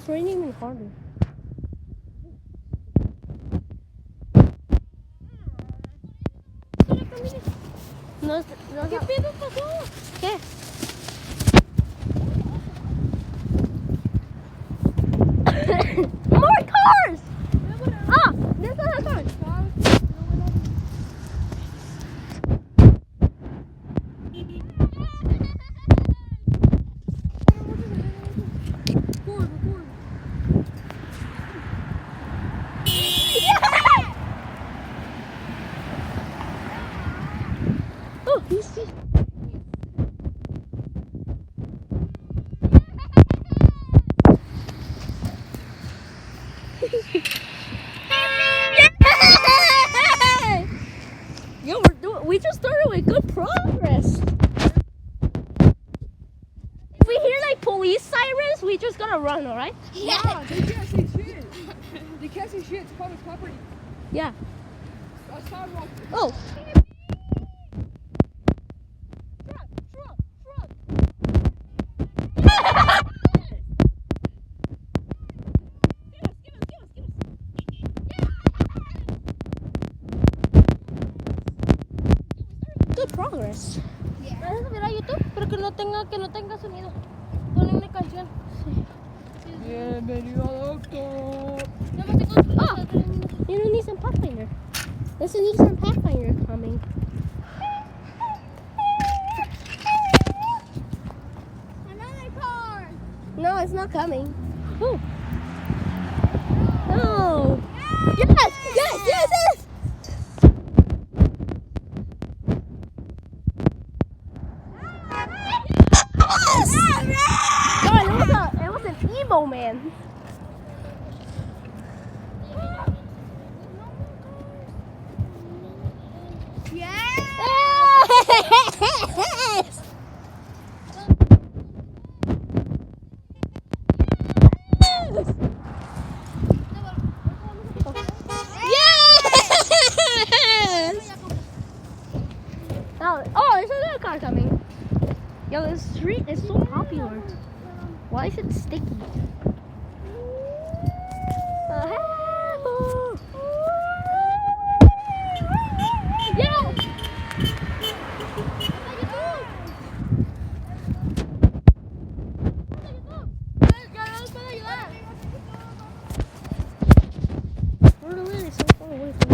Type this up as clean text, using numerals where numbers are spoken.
it's raining even harder. No, ¿Qué pedo pasó? ¿Qué? More cars! Ah, there's another car. Oh, you see. Yo, we just started with good progress. If we hear like police sirens, we just gotta run, alright? Yeah, they can't say shit. They can't say shit. It's public property. Yeah. A sidewalk. Oh. Good progress. ¿Puedes subir a YouTube? Pero que no tenga sonido. Ponle canción. Bienvenido al doctor. Oh, you don't need some Pathfinder. There's a Nissan Pathfinder coming. Another car. No, it's not coming. Ooh. No. Yes, yes, yes, yes. God, it was an emo man. Yes. Oh, there's another car coming. Yo, this street is so popular. Why is it sticky? Yeah. We're really so far away from